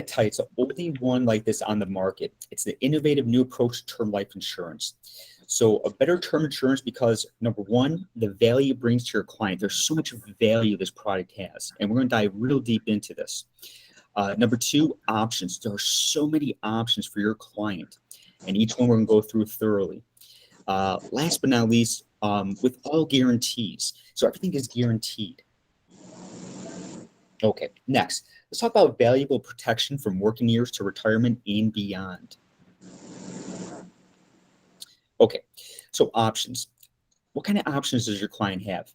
tell you, it's the only one like this on the market. It's the innovative new approach to term life insurance. So a better term insurance because number one, the value it brings to your client. There's so much value this product has, and we're going to dive real deep into this. Number two, options. There are so many options for your client, and each one we're going to go through thoroughly. Last but not least, with all guarantees. So everything is guaranteed. Okay, next, let's talk about valuable protection from working years to retirement and beyond. Okay, so options. What kind of options does your client have?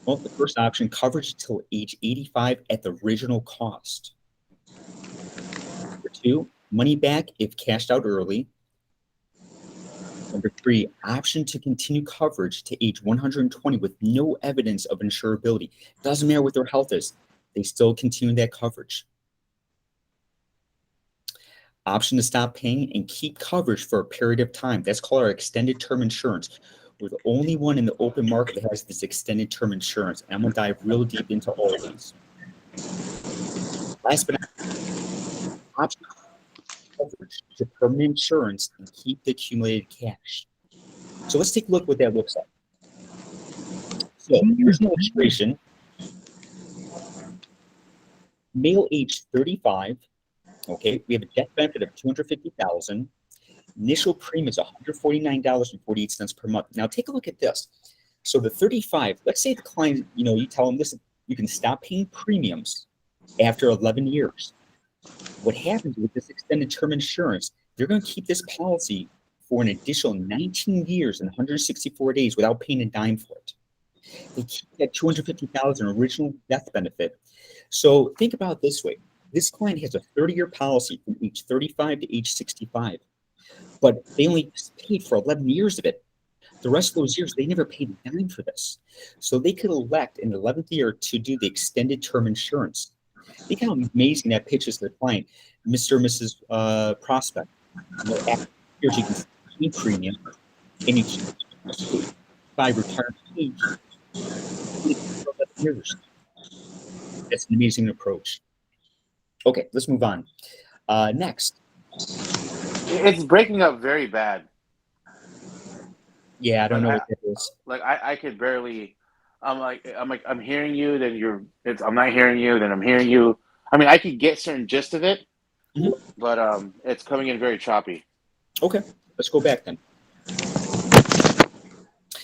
Well, the first option, coverage until age 85 at the original cost. Number two, money back if cashed out early. Number three, option to continue coverage to age 120 with no evidence of insurability. Doesn't matter what their health is, they still continue that coverage. Option to stop paying and keep coverage for a period of time. That's called our extended term insurance. We're the only one in the open market that has this extended term insurance. And I'm going to dive real deep into all of these. Last but not least, option coverage to permanent insurance and keep the accumulated cash. So let's take a look at what that looks like. So here's an illustration. Male age 35. Okay, we have a death benefit of $250,000. Initial premium is $149.48 per month. Now take a look at this. So the 35, let's say the client, you tell them, listen, you can stop paying premiums after 11 years. What happens with this extended term insurance, they're going to keep this policy for an additional 19 years and 164 days without paying a dime for it. They keep that $250,000 original death benefit. So think about it this way. This client has a 30-year policy from age 35 to age 65, but they only paid for 11 years of it. The rest of those years, they never paid a dime for this. So they could elect in the 11th year to do the extended term insurance. Think how amazing that pitch is to the client, Mr. or Mrs. Prospect. After years, you can pay premium, and you can by retirement age. Years. That's an amazing approach. Okay, let's move on. Next. It's breaking up very bad. Yeah, I don't know what that is. Like I could barely. I'm hearing you. Then I'm not hearing you. Then I'm hearing you. I mean, I could get certain gist of it, but it's coming in very choppy. Okay, let's go back then.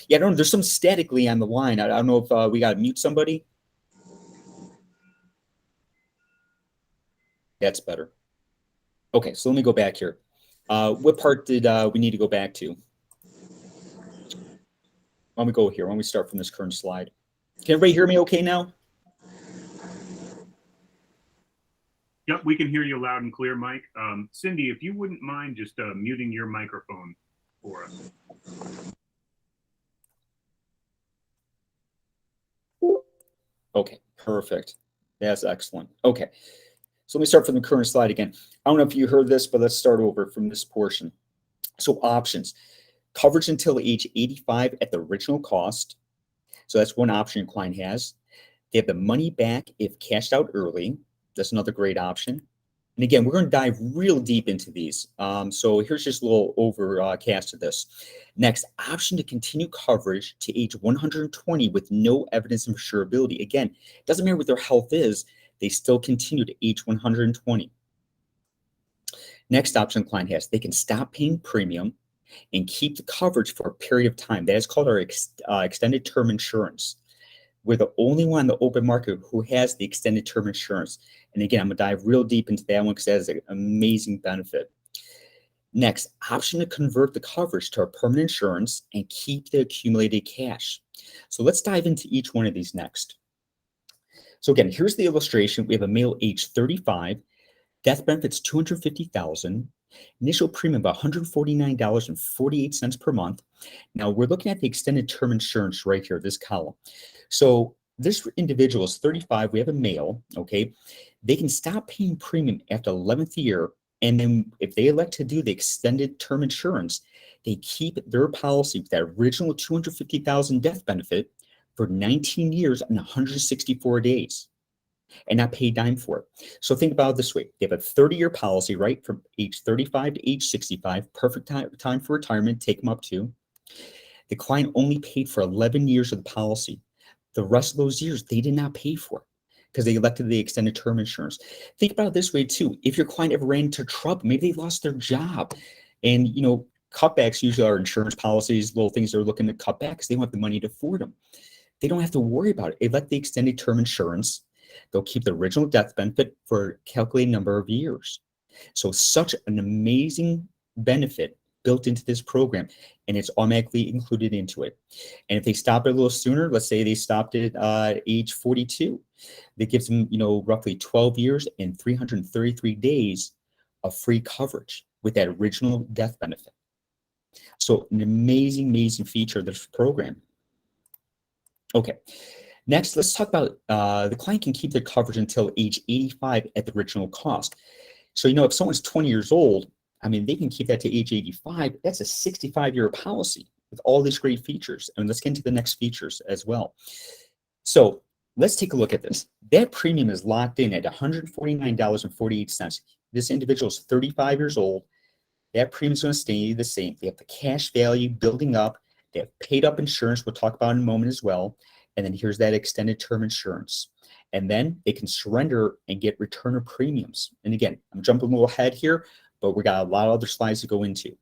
Yeah, I don't know. There's some statically on the line. I don't know if we got to mute somebody. That's better. Okay, so let me go back here. What part did we need to go back to? Why don't we go here? Why don't we start from this current slide? Can everybody hear me okay now? Yep, we can hear you loud and clear, Mike. Cindy, if you wouldn't mind just muting your microphone for us. Okay, perfect. That's excellent. Okay, so let me start from the current slide again. I don't know if you heard this, but let's start over from this portion. So options, coverage until age 85 at the original cost. So that's one option your client has. They have the money back if cashed out early. That's another great option. And again, we're going to dive real deep into these. So here's just a little overcast of this. Next, option to continue coverage to age 120 with no evidence of insurability. Again, it doesn't matter what their health is, they still continue to age 120. Next option the client has, they can stop paying premium and keep the coverage for a period of time. That is called our extended term insurance. We're the only one in the open market who has the extended term insurance. And again, I'm going to dive real deep into that one because that is an amazing benefit. Next, option to convert the coverage to a permanent insurance and keep the accumulated cash. So let's dive into each one of these next. So again, here's the illustration. We have a male age 35, death benefits $250,000, initial premium of $149.48 per month. Now we're looking at the extended term insurance right here, this column. So this individual is 35. We have a male, okay? They can stop paying premium after 11th year. And then if they elect to do the extended term insurance, they keep their policy with that original $250,000 death benefit for 19 years and 164 days. and not pay a dime for it. So think about it this way. They have a 30-year policy, right? From age 35 to age 65, perfect time for retirement, take them up to. The client only paid for 11 years of the policy. The rest of those years, they did not pay for because they elected the extended term insurance. Think about it this way too. If your client ever ran into trouble, maybe they lost their job, and cutbacks usually are insurance policies, little things they're looking to cut back because they don't have the money to afford them. They don't have to worry about it. They elect the extended term insurance. They'll keep the original death benefit for a calculated number of years. So such an amazing benefit built into this program, and it's automatically included into it. And if they stop it a little sooner, let's say they stopped it age 42, that gives them, roughly 12 years and 333 days of free coverage with that original death benefit. So an amazing, amazing feature of this program. Okay, next, let's talk about the client can keep their coverage until age 85 at the original cost. So, if someone's 20 years old, they can keep that to age 85. That's a 65-year policy with all these great features. And let's get into the next features as well. So let's take a look at this. That premium is locked in at $149.48. This individual is 35 years old. That premium is going to stay the same. They have the cash value building up. They have paid up insurance, we'll talk about in a moment as well. And then here's that extended term insurance. And then they can surrender and get return of premiums. And again, I'm jumping a little ahead here, but we got a lot of other slides to go into.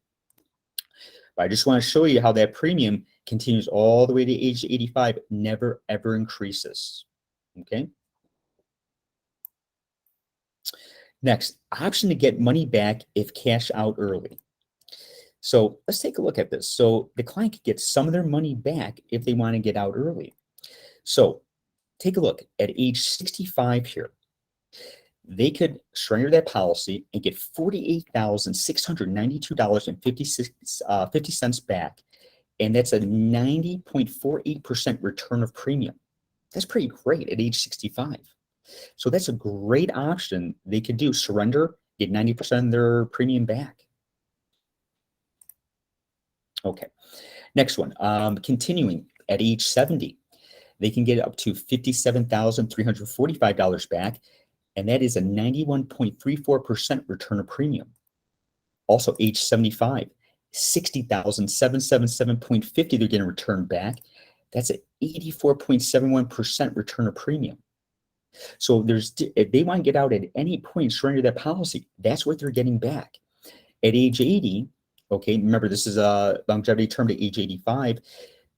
But I just want to show you how that premium continues all the way to age 85, never ever increases. Okay. Next, option to get money back if cash out early. So let's take a look at this. So the client could get some of their money back if they want to get out early. So take a look at age 65 here. They could surrender that policy and get $48,692.50 back. And that's a 90.48% return of premium. That's pretty great at age 65. So that's a great option they could do. Surrender, get 90% of their premium back. Okay, next one, continuing at age 70, they can get up to $57,345 back, and that is a 91.34% return of premium. Also, age 75, $60,777.50 they're getting returned back. That's an 84.71% return of premium. So if they want to get out at any point, surrender that policy, that's what they're getting back. At age 80, okay, remember this is a longevity term to age 85.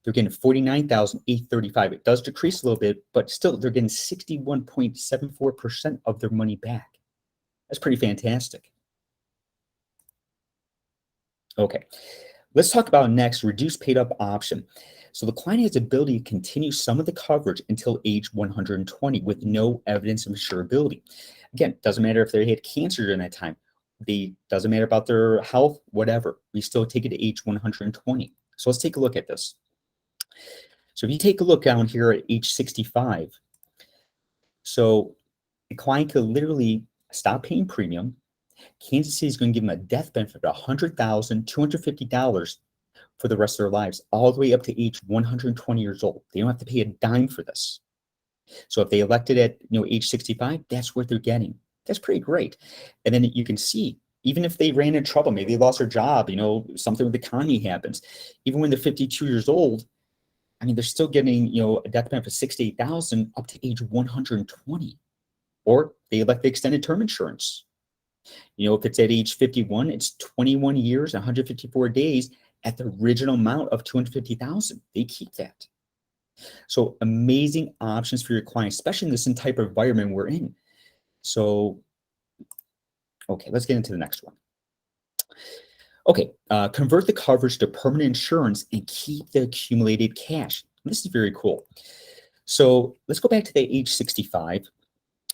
They're getting $49,835. It does decrease a little bit, but still they're getting 61.74% of their money back. That's pretty fantastic. Okay, let's talk about next, reduced paid up option. So the client has the ability to continue some of the coverage until age 120 with no evidence of insurability. Again, doesn't matter if they had cancer during that time. Doesn't matter about their health, whatever. We still take it to age 120. So let's take a look at this. So if you take a look down here at age 65, so the client could literally stop paying premium. Kansas City is going to give them a death benefit of $100,250 for the rest of their lives, all the way up to age 120 years old. They don't have to pay a dime for this. So if they elected at age 65, that's what they're getting. That's pretty great. And then you can see, even if they ran into trouble, maybe they lost their job, something with the economy happens. Even when they're 52 years old, they're still getting, a death benefit of $68,000 up to age 120. Or they elect the extended term insurance. If it's at age 51, it's 21 years, 154 days at the original amount of $250,000. They keep that. So amazing options for your clients, especially in this type of environment we're in. So, okay, let's get into the next one. Okay, convert the coverage to permanent insurance and keep the accumulated cash. This is very cool. So let's go back to the age 65.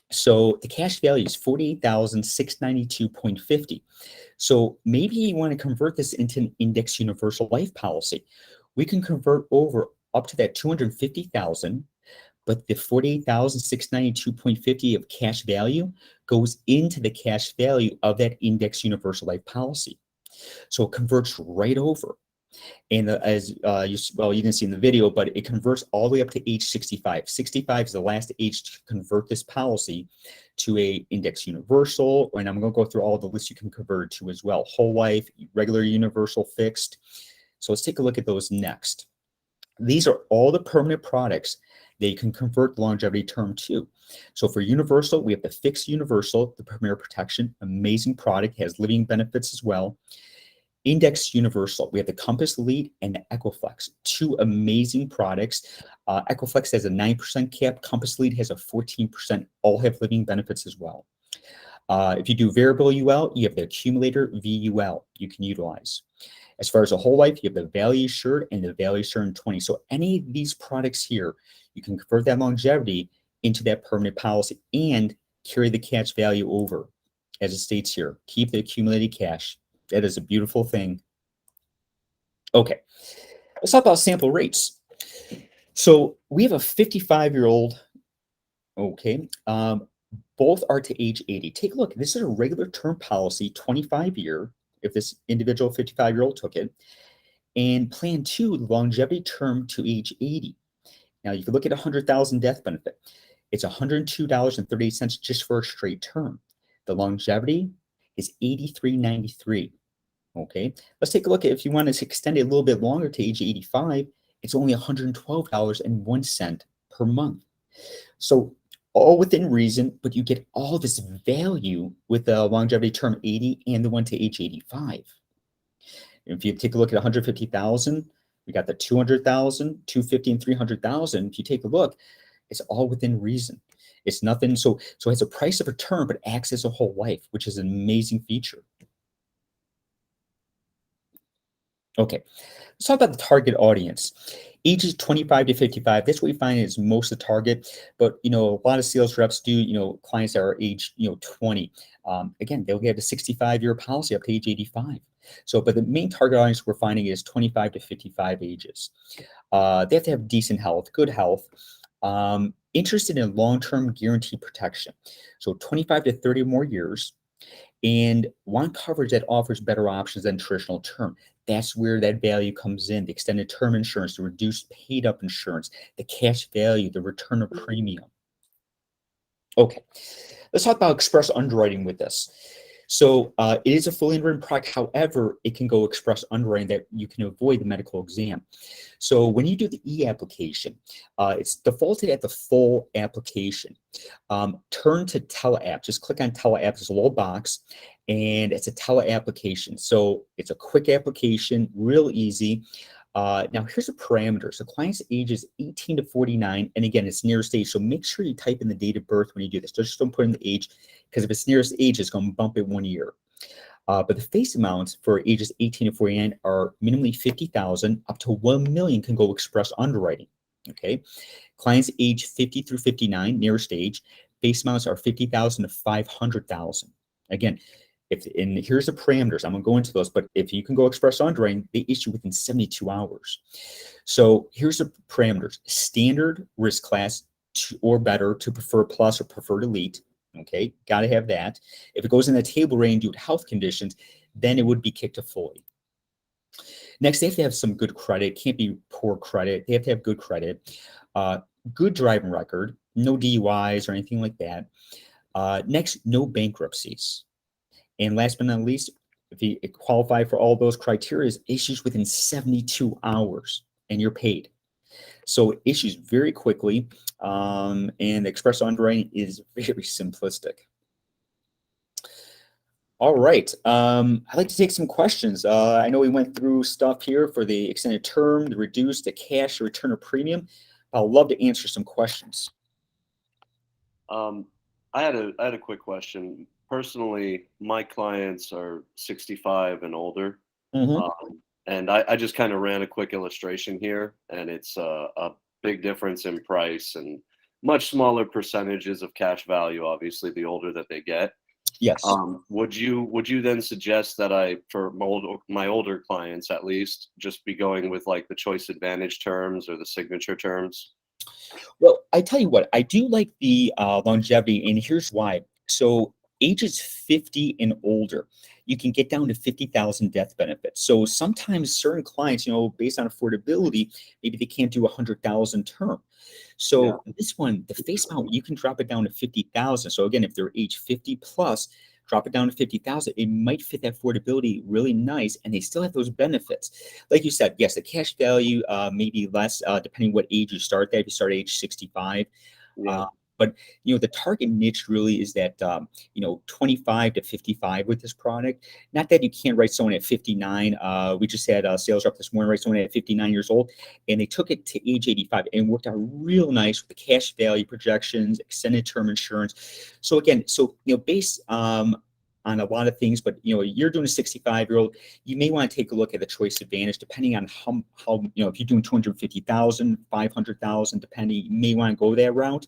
So the cash value is $48,692.50. So maybe you want to convert this into an index universal life policy. We can convert over up to that $250,000, but the $48,692.50 of cash value goes into the cash value of that index universal life policy. So it converts right over. And as you didn't see in the video, but it converts all the way up to age 65. 65 is the last age to convert this policy to a index universal. And I'm going to go through all the lists you can convert to as well. Whole life, regular universal, fixed. So let's take a look at those next. These are all the permanent products that you can convert the longevity term to. So for universal, we have the fixed universal, the Premier Protection, amazing product, has living benefits as well. Index universal, we have the Compass Elite and the Equiflex, two amazing products. Equiflex has a 9% cap, Compass Elite has a 14%, all have living benefits as well. If you do variable UL, you have the accumulator VUL you can utilize. As far as a whole life, you have the Value Assured and the Value Assured 20. So any of these products here, you can convert that longevity into that permanent policy and carry the cash value over. As it states here, keep the accumulated cash. That is a beautiful thing. Okay, let's talk about sample rates. So we have a 55-year-old, okay, both are to age 80. Take a look, this is a regular term policy, 25-year, if this individual 55-year-old took it, and plan 2, longevity term to age 80. Now you can look at 100,000 death benefit. It's $102.38 just for a straight term. The longevity is $83.93. Okay, let's take a look at if you want to extend it a little bit longer to age 85, it's only $112.01 per month. So all within reason, but you get all this value with the longevity term 80 and the one to age 85. If you take a look at 150,000, we got the 200,000, 250, and 300,000. If you take a look, it's all within reason. It's nothing. So it has a price of a term, but acts as a whole life, which is an amazing feature. Okay, let's talk about the target audience. Ages 25 to 55, that's what we find is most of the target. But, a lot of sales reps do, clients that are age, 20. Again, they'll get a 65-year policy up to age 85. So, but the main target audience we're finding is 25 to 55 ages. They have to have decent health, good health, interested in long-term guaranteed protection. So 25 to 30 more years, and want coverage that offers better options than traditional term. That's where that value comes in, the extended term insurance, the reduced paid up insurance, the cash value, the return of premium. Okay, let's talk about express underwriting with this. So it is a fully underwritten product. However, it can go express underwriting that you can avoid the medical exam. So when you do the e-application, it's defaulted at the full application. Turn to teleapp. Just click on teleapp. There's a little box, and it's a tele application. So it's a quick application, real easy. Now here's the parameters. The client's age is 18 to 49, and again, it's nearest age. So make sure you type in the date of birth when you do this. Just don't put in the age, because if it's nearest age, it's going to bump it 1 year. But the face amounts for ages 18 to 49 are minimally 50,000, up to 1 million can go express underwriting. Okay, clients age 50 through 59, nearest age, face amounts are 50,000 to 500,000. Again, and here's the parameters. I'm going to go into those, but if you can go express underwriting, they issue within 72 hours. So here's the parameters: standard risk class or better to preferred plus or preferred elite. Okay, got to have that. If it goes in the table range due to health conditions, then it would be kicked to fully. Next, they have to have some good credit. Can't be poor credit. They have to have good credit. Good driving record, no DUIs or anything like that. Next, no bankruptcies. And last but not least, if you qualify for all those criteria, issues within 72 hours and you're paid. So it issues very quickly, and express underwriting is very simplistic. All right, I'd like to take some questions. I know we went through stuff here for the extended term, the reduced, the cash, the return of premium. I'd love to answer some questions. I had a quick question. Personally, my clients are 65 and older. And I just kind of ran a quick illustration here, and it's a big difference in price and much smaller percentages of cash value, obviously, the older that they get. Yes. Would you then suggest that for my older clients at least, just be going with like the choice advantage terms or the signature terms? Well, I tell you what, I do like the longevity, and here's why. So ages 50 and older, you can get down to 50,000 death benefits. So sometimes certain clients, based on affordability, maybe they can't do 100,000 term. So this one, the face amount, you can drop it down to 50,000. So again, if they're age 50 plus, drop it down to 50,000. It might fit that affordability really nice, and they still have those benefits. Like you said, yes, the cash value may be less depending what age you start at. If you start at age 65, but the target niche really is that 25 to 55 with this product. Not that you can't write someone at 59. We just had a sales rep this morning write someone at 59 years old, and they took it to age 85 and worked out real nice with the cash value projections, extended term insurance. So again, based on a lot of things, but you're doing a 65-year-old, you may want to take a look at the choice advantage depending on how if you're doing 250,000, 500,000, depending, you may want to go that route.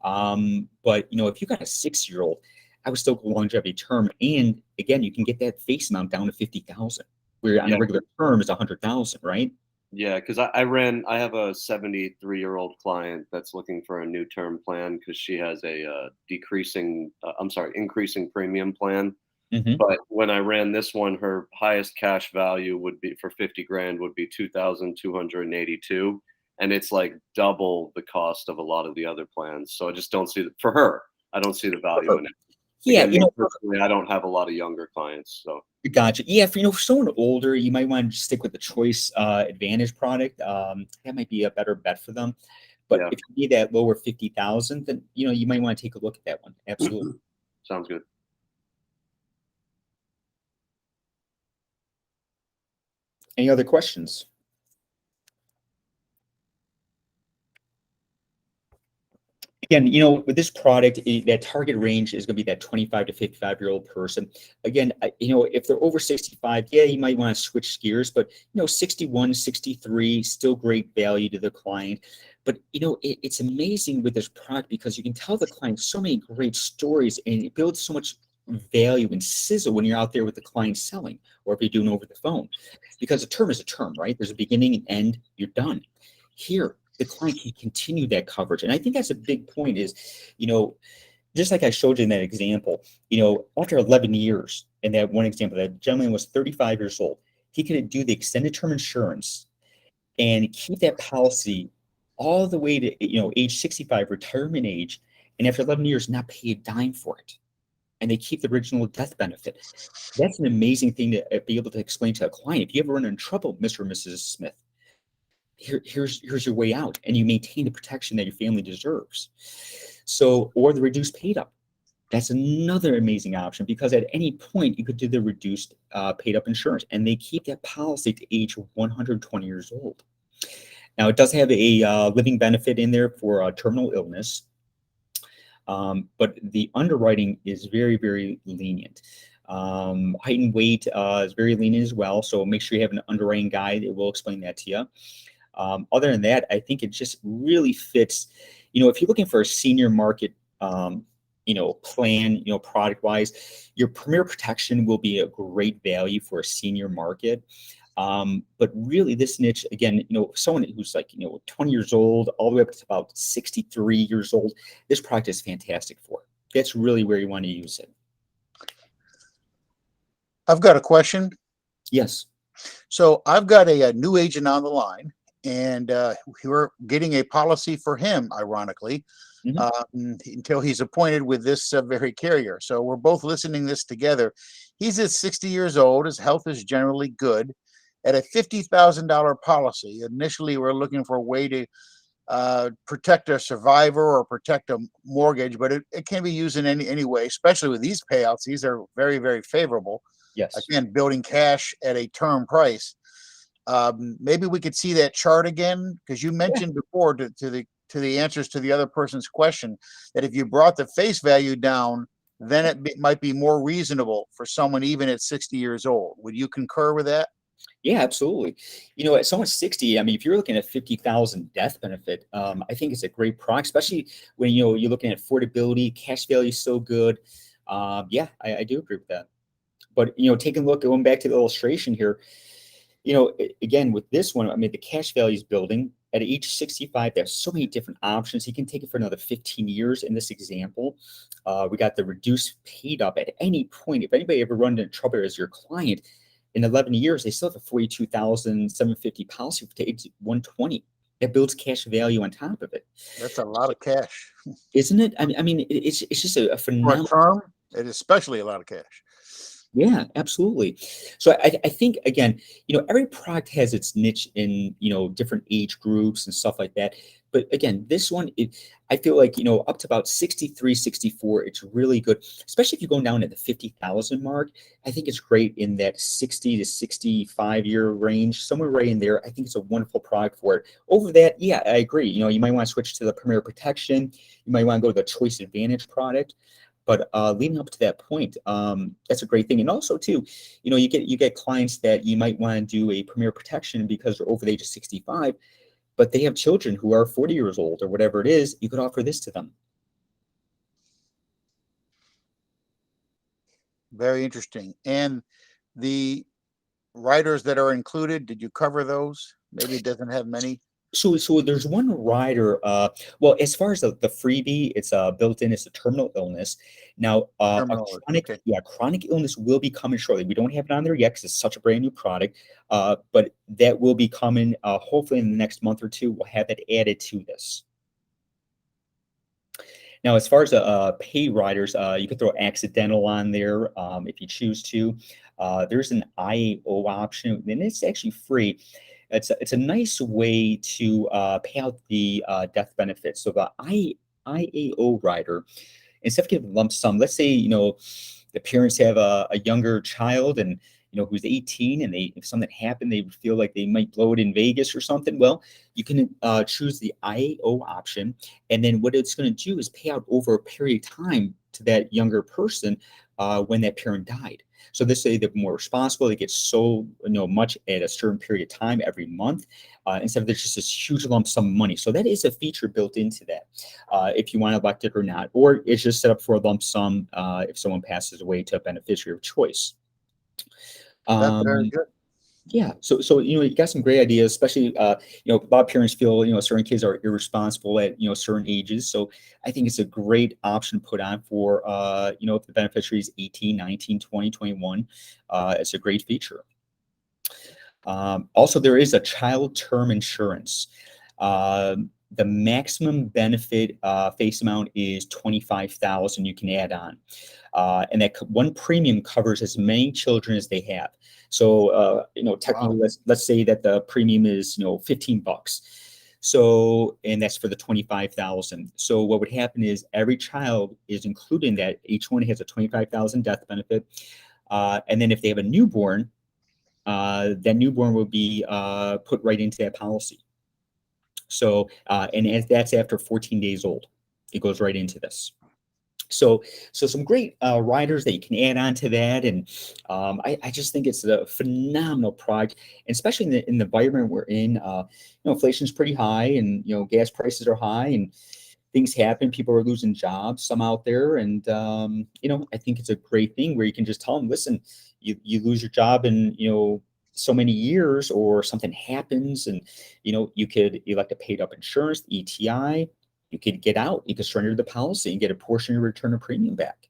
But if you got a 6-year-old, I would still go longevity term. And again, you can get that face amount down to 50,000, where on a regular term is 100,000, right? Yeah, because I have a 73-year-old client that's looking for a new term plan because she has a increasing premium plan. But when I ran this one, her highest cash value would be for 50 grand would be 2,282. And it's like double the cost of a lot of the other plans. So I just don't see for her, I don't see the value in it. Yeah, Again, personally, I don't have a lot of younger clients. So gotcha. Yeah, for someone older, you might want to stick with the choice advantage product. That might be a better bet for them. But if you need that lower 50,000, then you might want to take a look at that one. Absolutely. Sounds good. Any other questions? Again, with this product, that target range is going to be that 25 to 55-year-old person. Again, if they're over 65, yeah, you might want to switch gears, but 61, 63, still great value to the client. But it's amazing with this product because you can tell the client so many great stories, and it builds so much value and sizzle when you're out there with the client selling, or if you're doing over the phone, because a term is a term, right? There's a beginning and end. You're done. Here, the client can continue that coverage. And I think that's a big point is, just like I showed you in that example, after 11 years, in that one example, that gentleman was 35 years old. He could do the extended term insurance and keep that policy all the way to, age 65, retirement age. And after 11 years, not pay a dime for it. And they keep the original death benefit. That's an amazing thing to be able to explain to a client. If you ever run into trouble, Mr. and Mrs. Smith, here's your way out, and you maintain the protection that your family deserves. So, or the reduced paid up. That's another amazing option because at any point you could do the reduced paid up insurance, and they keep that policy to age 120 years old. Now, it does have a living benefit in there for terminal illness, but the underwriting is very, very lenient. Height and weight is very lenient as well, so make sure you have an underwriting guide. It will explain that to you. Other than that, I think it just really fits. If you're looking for a senior market, plan, product wise, your Premier Protection will be a great value for a senior market. But really, this niche, again, someone who's like, 20 years old, all the way up to about 63 years old, this product is fantastic for. That's really where you want to use it. I've got a question. Yes. So I've got a new agent on the line, and we're getting a policy for him, ironically, until he's appointed with this very carrier. So we're both listening this together. He's at 60 years old. His health is generally good. At a $50,000 policy, initially we're looking for a way to protect a survivor or protect a mortgage, but it can be used in any way, especially with these payouts. These are very, very favorable. Yes. Again, building cash at a term price. Maybe we could see that chart again, because you mentioned before to the answers to the other person's question that if you brought the face value down, then it might be more reasonable for someone even at 60 years old. Would you concur with that? Yeah, absolutely. At someone 60, I mean, if you're looking at 50,000 death benefit, I think it's a great product, especially when, you're looking at affordability, cash value is so good. Yeah, I do agree with that. But, taking a look, going back to the illustration here, again, with this one, I mean, the cash value is building. at age 65, there's so many different options. He can take it for another 15 years in this example. We got the reduced paid up at any point. If anybody ever run into trouble as your client, in 11 years, they still have a $42,750 policy to age 120. That builds cash value on top of it. That's a lot of cash. Isn't it? I mean, it's just a For a phenomenal. term, it is especially a lot of cash. Yeah, absolutely. So I think, again, every product has its niche in, different age groups and stuff like that. But again, this one, I feel like, up to about 63, 64, it's really good, especially if you're going down at the 50,000 mark. I think it's great in that 60 to 65 year range, somewhere right in there. I think it's a wonderful product for it. Over that, yeah, I agree. You might want to switch to the Premier Protection. You might want to go to the Choice Advantage product. But leading up to that point, that's a great thing. And also, too, you get clients that you might want to do a Premier Protection because they're over the age of 65, but they have children who are 40 years old or whatever it is. You could offer this to them. Very interesting. And the riders that are included, did you cover those? Maybe it doesn't have many. So there's one rider. Well, as far as the freebie, it's built in. It's a terminal illness. Now, chronic illness will be coming shortly. We don't have it on there yet because it's such a brand new product. But that will be coming. Hopefully, in the next month or two, we'll have it added to this. Now, as far as pay riders, you can throw accidental on there if you choose to. There's an IAO option, and it's actually free. It's a nice way to pay out the death benefits. So the IAO rider, instead of giving a lump sum, let's say the parents have a younger child and who's 18, and if something happened, they would feel like they might blow it in Vegas or something. Well, you can choose the IAO option, and then what it's going to do is pay out over a period of time to that younger person when that parent died. So this way they're more responsible. They get so much at a certain period of time every month, instead of there's just this huge lump sum of money. So that is a feature built into that, if you want to elect it or not, or it's just set up for a lump sum if someone passes away to a beneficiary of choice. That's very good. Yeah, so you got some great ideas, especially a lot of parents feel certain kids are irresponsible at certain ages. So I think it's a great option to put on for if the beneficiary is 18, 19, 20, 21. It's a great feature. Also, there is a child term insurance. The maximum benefit face amount is $25,000. You can add on, and that one premium covers as many children as they have. So technically, Wow. let's say that the premium is $15. So, and that's for the 25,000. So what would happen is every child is included in that. Each one has a 25,000 death benefit, and then if they have a newborn, that newborn will be put right into that policy. So, and that's after 14 days old. It goes right into this. So some great riders that you can add on to that, and I just think it's a phenomenal product, and especially in the environment we're in. Inflation's pretty high, and gas prices are high, and things happen. People are losing jobs, some out there, and I think it's a great thing where you can just tell them, listen, you lose your job in so many years, or something happens, and you could elect a paid up insurance, the ETI. You could get out, you could surrender the policy and get a portion of your return of premium back.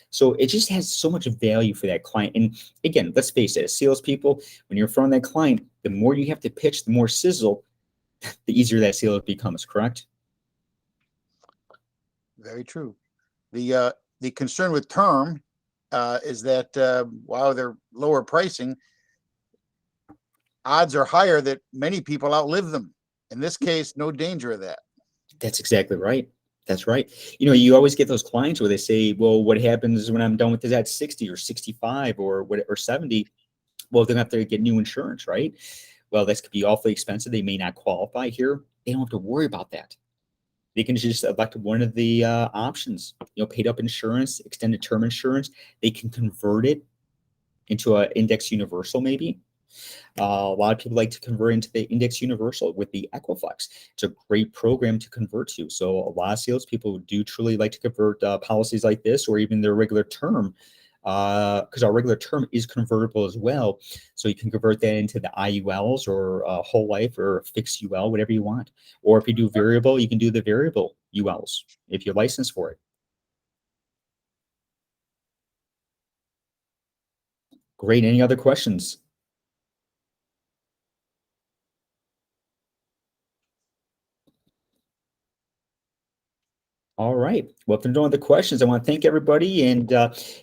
So it just has so much value for that client. And again, let's face it, as salespeople, when you're in front of that client, the more you have to pitch, the more sizzle, the easier that sale becomes, correct? Very true. The concern with term is that while they're lower pricing, odds are higher that many people outlive them. In this case, no danger of that. That's exactly right. That's right. You always get those clients where they say, well, what happens when I'm done with this at 60 or 65 or 70? Well, they're going to have to get new insurance, right? Well, this could be awfully expensive. They may not qualify here. They don't have to worry about that. They can just elect one of the options, paid up insurance, extended term insurance. They can convert it into an index universal maybe. A lot of people like to convert into the index universal with the Equifax. It's a great program to convert to. So a lot of salespeople do truly like to convert policies like this, or even their regular term because our regular term is convertible as well. So you can convert that into the IULs or whole life or fixed UL, whatever you want. Or if you do variable, you can do the variable ULs if you're licensed for it. Great. Any other questions? All right. Well, if there are no other questions, I want to thank everybody. And,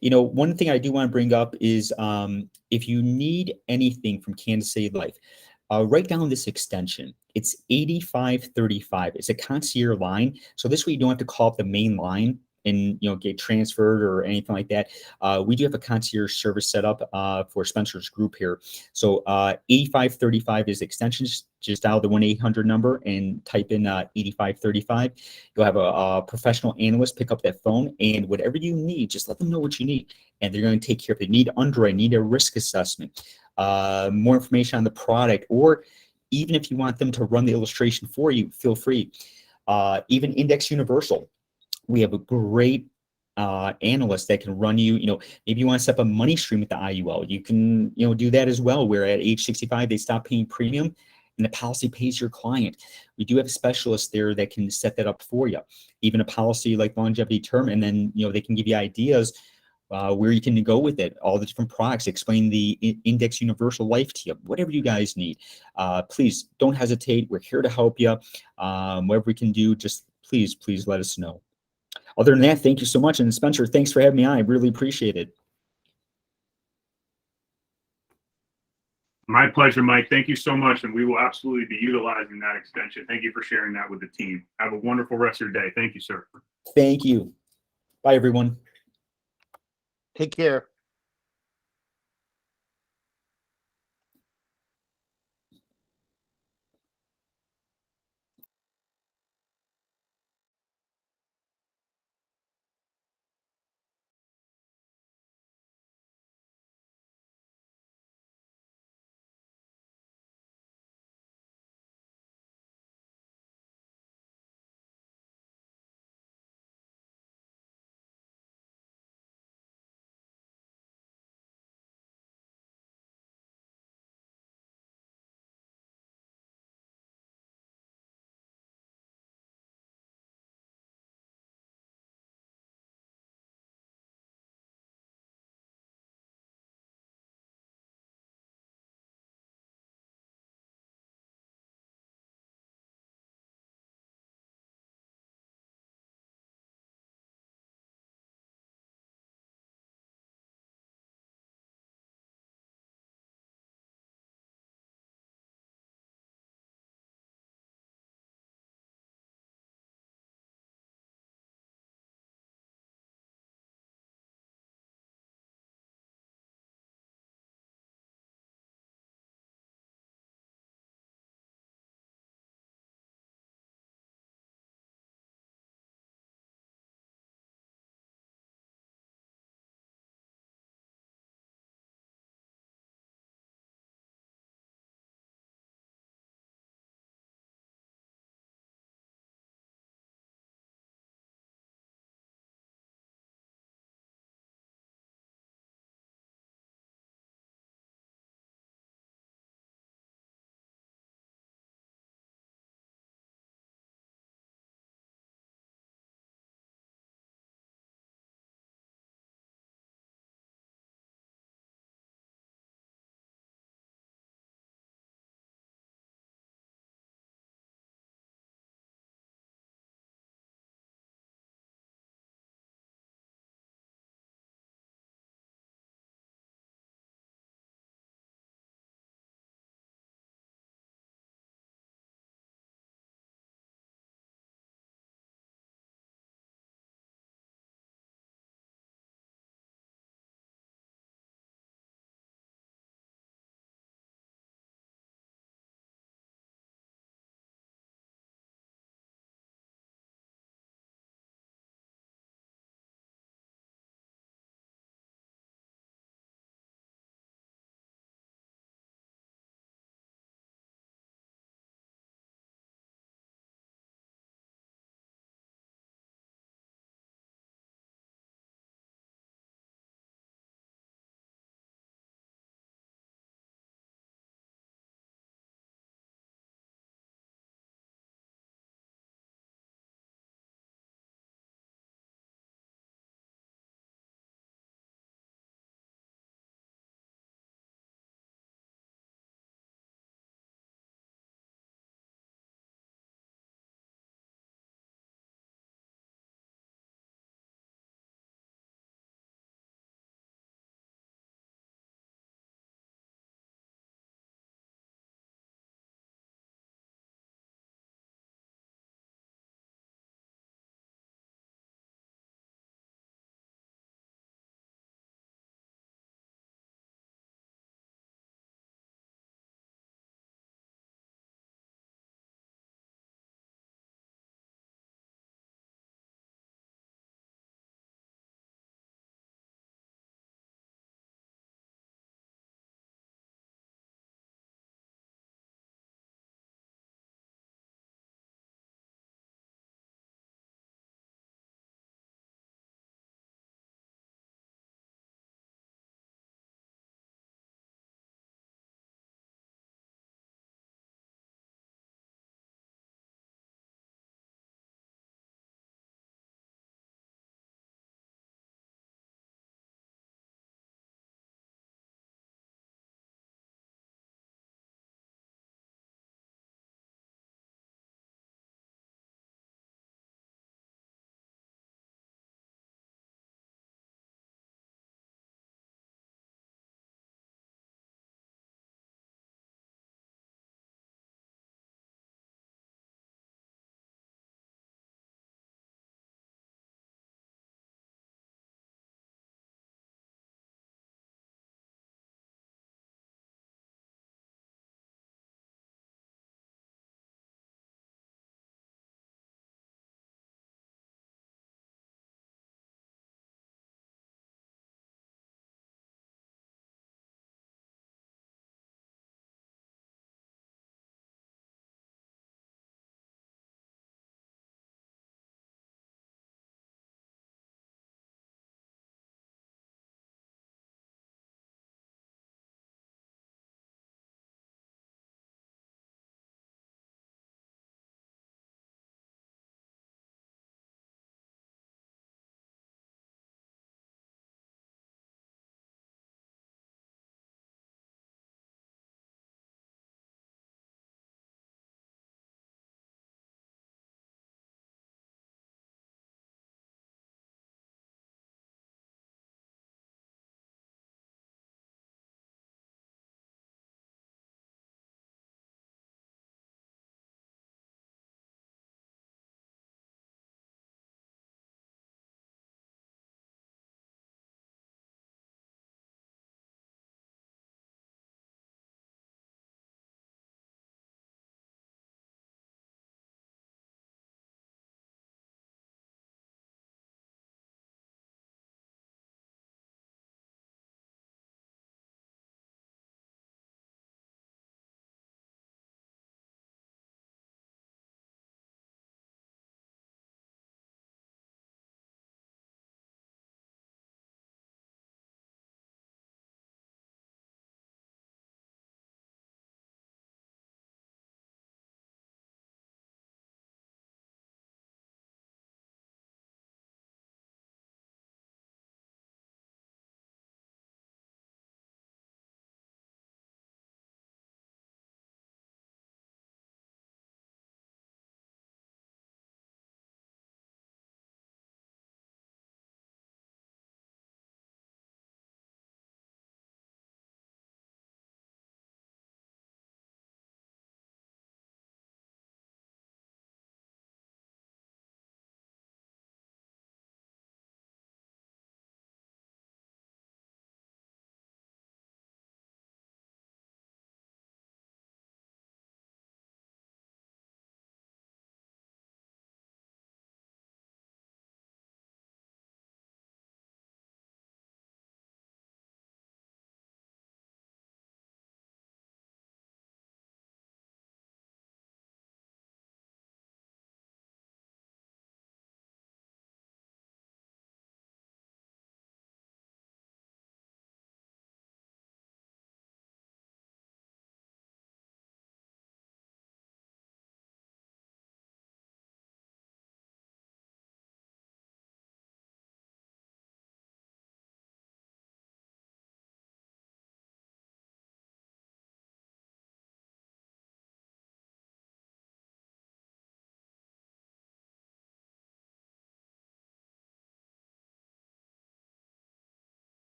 one thing I do want to bring up is if you need anything from Kansas City Life, write down this extension. It's 8535. It's a concierge line. So this way you don't have to call up the main line and get transferred or anything like that. We do have a concierge service set up for Spencer's group here. So 8535 is extensions. Just dial the 1-800 number and type in 8535. You'll have a professional analyst pick up that phone, and whatever you need, just let them know what you need, and they're going to take care of it. Need underwriting, need a risk assessment, more information on the product, or even if you want them to run the illustration for you, feel free. Even Index Universal. We have a great analyst that can run you, maybe you want to set up a money stream with the IUL. You can, do that as well, where at age 65, they stop paying premium and the policy pays your client. We do have specialists there that can set that up for you. Even a policy like longevity term, and then, they can give you ideas where you can go with it, all the different products, explain the Index Universal Life to you, whatever you guys need. Please don't hesitate. We're here to help you. Whatever we can do, just please let us know. Other than that, thank you so much. And Spencer, thanks for having me on. I really appreciate it. My pleasure, Mike. Thank you so much. And we will absolutely be utilizing that extension. Thank you for sharing that with the team. Have a wonderful rest of your day. Thank you, sir. Thank you. Bye, everyone. Take care.